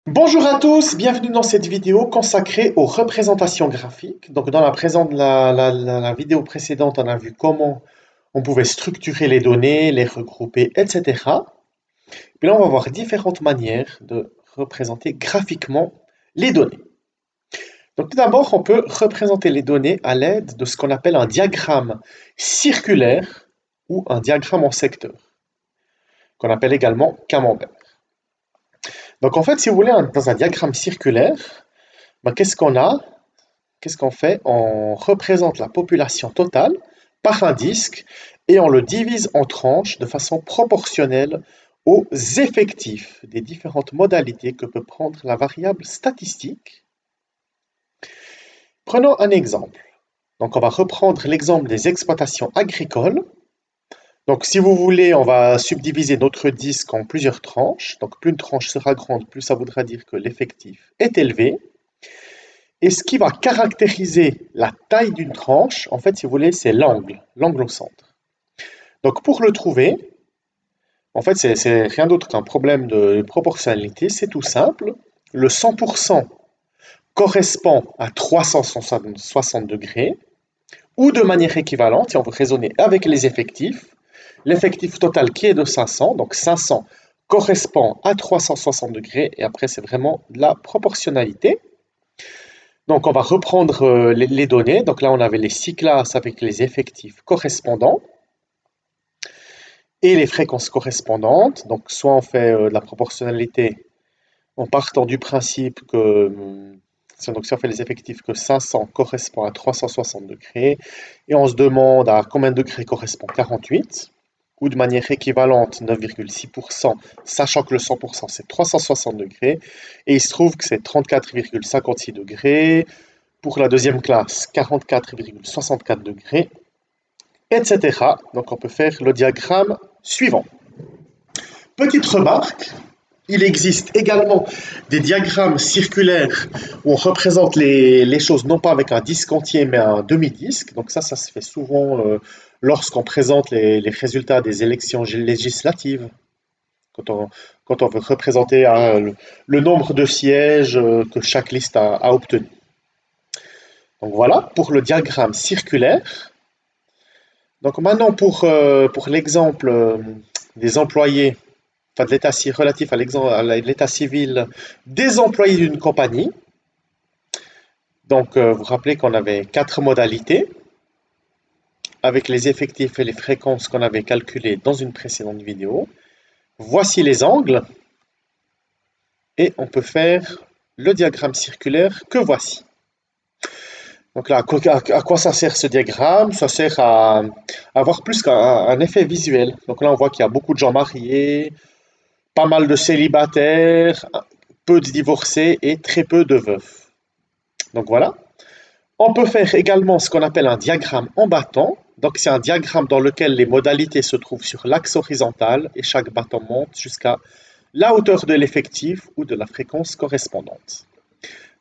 Bonjour à tous, bienvenue dans cette vidéo consacrée aux représentations graphiques. Donc dans la vidéo précédente, on a vu comment on pouvait structurer les données, les regrouper, etc. Puis là, on va voir différentes manières de représenter graphiquement les données. Donc tout d'abord, on peut représenter les données à l'aide de ce qu'on appelle un diagramme circulaire ou un diagramme en secteur, qu'on appelle également camembert. Donc en fait, si vous voulez, dans un diagramme circulaire, qu'est-ce qu'on a? Qu'est-ce qu'on fait? On représente la population totale par un disque et on le divise en tranches de façon proportionnelle aux effectifs des différentes modalités que peut prendre la variable statistique. Prenons un exemple. Donc on va reprendre l'exemple des exploitations agricoles. Donc si vous voulez, on va subdiviser notre disque en plusieurs tranches. Donc plus une tranche sera grande, plus ça voudra dire que l'effectif est élevé. Et ce qui va caractériser la taille d'une tranche, en fait, si vous voulez, c'est l'angle au centre. Donc pour le trouver, en fait, c'est rien d'autre qu'un problème de proportionnalité, c'est tout simple. Le 100% correspond à 360 degrés, ou de manière équivalente, si on veut raisonner avec les effectifs, l'effectif total qui est de 500, donc 500 correspond à 360 degrés, et après c'est vraiment de la proportionnalité. Donc, on va reprendre les données. Donc là, on avait les 6 classes avec les effectifs correspondants et les fréquences correspondantes. Donc, soit on fait de la proportionnalité en partant du principe que, si on fait les effectifs que 500 correspond à 360 degrés, et on se demande à combien de degrés correspond 48, ou de manière équivalente 9,6%, sachant que le 100% c'est 360 degrés, et il se trouve que c'est 34,56 degrés. Pour la deuxième classe, 44,64 degrés, etc. Donc on peut faire le diagramme suivant. Petite remarque, il existe également des diagrammes circulaires où on représente les choses non pas avec un disque entier mais un demi-disque. Donc ça se fait souvent lorsqu'on présente les résultats des élections législatives. Quand on, quand on veut représenter le nombre de sièges que chaque liste a obtenu. Donc voilà pour le diagramme circulaire. Donc maintenant pour l'exemple des employés, enfin de l'état relatif à l'état civil des employés d'une compagnie. Donc vous vous rappelez qu'on avait 4 modalités avec les effectifs et les fréquences qu'on avait calculées dans une précédente vidéo. Voici les angles et on peut faire le diagramme circulaire que voici. Donc là, à quoi ça sert ce diagramme? Ça sert à avoir plus qu'un effet visuel. Donc là, on voit qu'il y a beaucoup de gens mariés, pas mal de célibataires, peu de divorcés et très peu de veufs. Donc voilà. On peut faire également ce qu'on appelle un diagramme en bâton. Donc c'est un diagramme dans lequel les modalités se trouvent sur l'axe horizontal et chaque bâton monte jusqu'à la hauteur de l'effectif ou de la fréquence correspondante.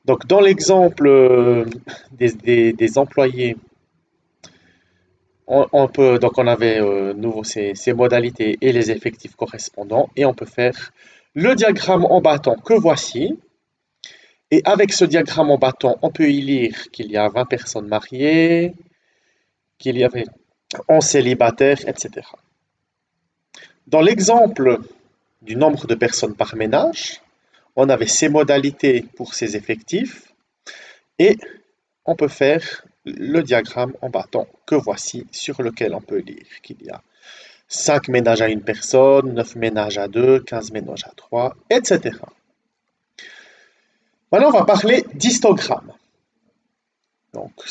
Donc dans l'exemple des employés, on avait nouveau ces modalités et les effectifs correspondants et on peut faire le diagramme en bâton que voici. Et avec ce diagramme en bâton, on peut y lire qu'il y a 20 personnes mariées, qu'il y avait 11 célibataires, etc. Dans l'exemple du nombre de personnes par ménage, on avait ces modalités pour ces effectifs et on peut faire le diagramme en bâton que voici, sur lequel on peut lire qu'il y a 5 ménages à une personne, 9 ménages à 2, 15 ménages à 3, etc. Maintenant, on va parler d'histogramme.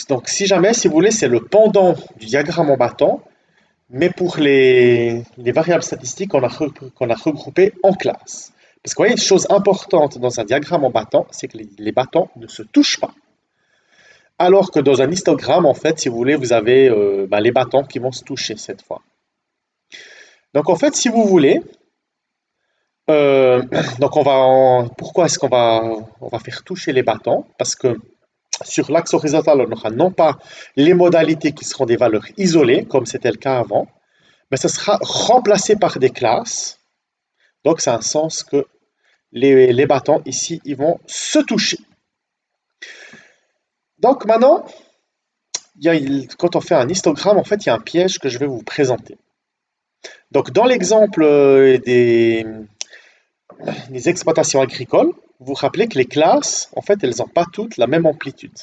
Donc, si jamais, si vous voulez, c'est le pendant du diagramme en bâton, mais pour les variables statistiques qu'on a regroupées en classes. Parce que vous voyez, une chose importante dans un diagramme en bâton, c'est que les bâtons ne se touchent pas. Alors que dans un histogramme, en fait, si vous voulez, vous avez les bâtons qui vont se toucher cette fois. Donc en fait, si vous voulez, euh, pourquoi est-ce qu'on va faire toucher les bâtons? Parce que sur l'axe horizontal, on aura non pas les modalités qui seront des valeurs isolées, comme c'était le cas avant, mais ce sera remplacé par des classes. Donc, c'est un sens que les bâtons ici, ils vont se toucher. Donc maintenant, quand on fait un histogramme, en fait, il y a un piège que je vais vous présenter. Donc dans l'exemple des exploitations agricoles, vous vous rappelez que les classes, en fait, elles n'ont pas toutes la même amplitude.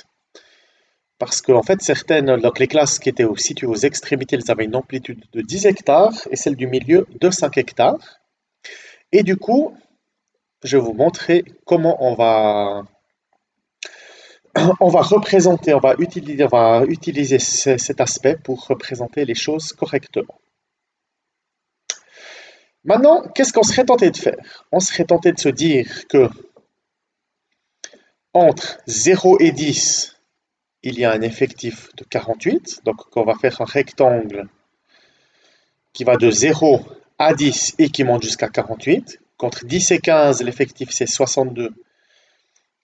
Parce que, en fait, certaines, donc les classes qui étaient situées aux extrémités, elles avaient une amplitude de 10 hectares et celle du milieu de 5 hectares. Et du coup, je vais vous montrer comment on va représenter, on va utiliser cet aspect pour représenter les choses correctement. Maintenant, qu'est-ce qu'on serait tenté de faire? On serait tenté de se dire que entre 0 et 10, il y a un effectif de 48. Donc, on va faire un rectangle qui va de 0 à 10 et qui monte jusqu'à 48. Qu'entre 10 et 15, l'effectif c'est 62.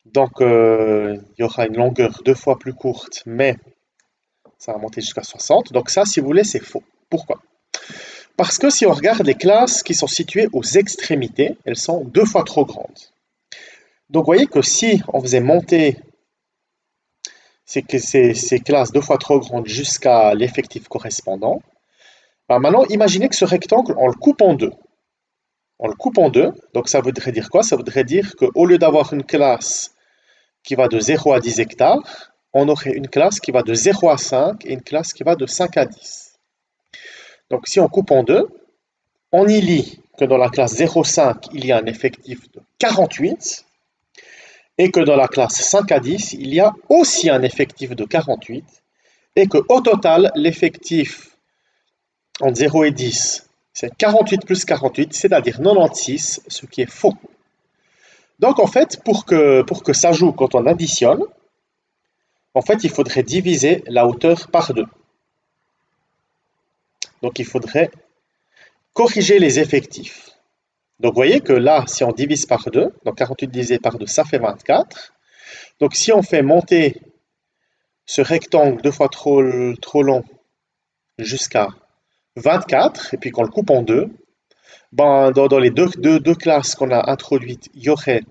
Donc, il y aura une longueur deux fois plus courte, mais ça va monter jusqu'à 60. Donc ça, si vous voulez, c'est faux. Pourquoi? Parce que si on regarde les classes qui sont situées aux extrémités, elles sont deux fois trop grandes. Donc, vous voyez que si on faisait monter ces classes deux fois trop grandes jusqu'à l'effectif correspondant, ben maintenant, imaginez que ce rectangle, on le coupe en deux. On le coupe en deux, donc ça voudrait dire quoi? Ça voudrait dire qu'au lieu d'avoir une classe qui va de 0 à 10 hectares, on aurait une classe qui va de 0 à 5 et une classe qui va de 5 à 10. Donc si on coupe en deux, on y lit que dans la classe 0,5, il y a un effectif de 48 et que dans la classe 5 à 10, il y a aussi un effectif de 48 et qu'au total, l'effectif entre 0 et 10, c'est 48 plus 48, c'est-à-dire 96, ce qui est faux. Donc en fait, pour que ça joue quand on additionne, en fait, il faudrait diviser la hauteur par 2. Donc il faudrait corriger les effectifs. Donc vous voyez que là, si on divise par 2, donc 48 divisé par 2, ça fait 24. Donc si on fait monter ce rectangle deux fois trop long jusqu'à 24, et puis qu'on le coupe en deux, ben, dans les deux classes qu'on a introduites, il y aurait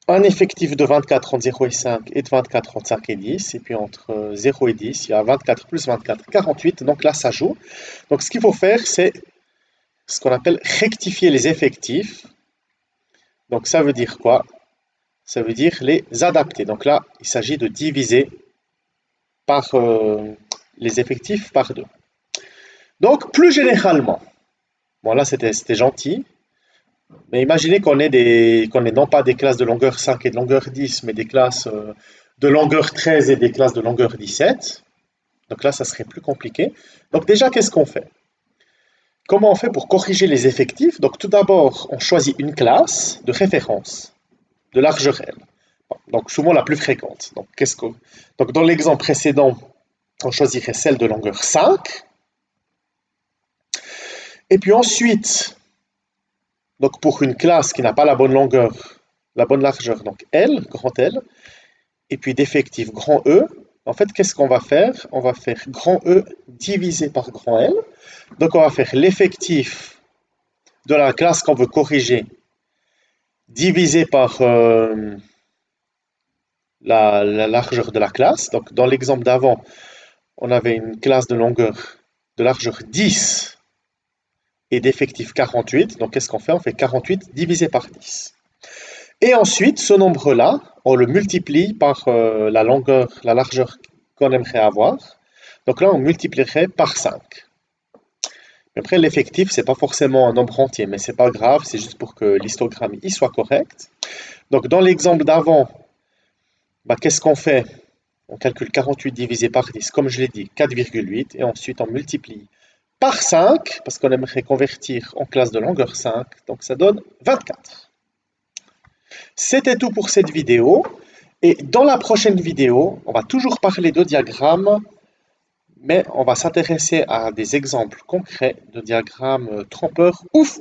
un effectif de 24 entre 0 et 5 et de 24 entre 5 et 10. Et puis entre 0 et 10, il y a 24 plus 24, 48. Donc là, ça joue. Donc ce qu'il faut faire, c'est ce qu'on appelle rectifier les effectifs. Donc ça veut dire quoi? Ça veut dire les adapter. Donc là, il s'agit de diviser par les effectifs par 2. Donc plus généralement, bon là c'était gentil, mais imaginez qu'on ait non pas des classes de longueur 5 et de longueur 10, mais des classes de longueur 13 et des classes de longueur 17. Donc là, ça serait plus compliqué. Donc déjà, qu'est-ce qu'on fait? Comment on fait pour corriger les effectifs? Donc tout d'abord, on choisit une classe de référence, de largeur L. Donc souvent la plus fréquente. Donc dans l'exemple précédent, on choisirait celle de longueur 5. Et puis ensuite, donc pour une classe qui n'a pas la bonne longueur, la bonne largeur, donc L, grand L, et puis d'effectif grand E, en fait, qu'est-ce qu'on va faire? On va faire grand E divisé par grand L. Donc on va faire l'effectif de la classe qu'on veut corriger divisé par la largeur de la classe. Donc dans l'exemple d'avant, on avait une classe de largeur 10 et d'effectif 48. Donc qu'est-ce qu'on fait? On fait 48 divisé par 10. Et ensuite, ce nombre-là, on le multiplie par la largeur qu'on aimerait avoir. Donc là, on multiplierait par 5. Après, l'effectif, c'est pas forcément un nombre entier, mais c'est pas grave, c'est juste pour que l'histogramme y soit correct. Donc dans l'exemple d'avant, bah, qu'est-ce qu'on fait? On calcule 48 divisé par 10, comme je l'ai dit, 4,8, et ensuite on multiplie par 5, parce qu'on aimerait convertir en classe de longueur 5, donc ça donne 24. C'était tout pour cette vidéo, et dans la prochaine vidéo, on va toujours parler de diagrammes, mais on va s'intéresser à des exemples concrets de diagrammes trompeurs ouf!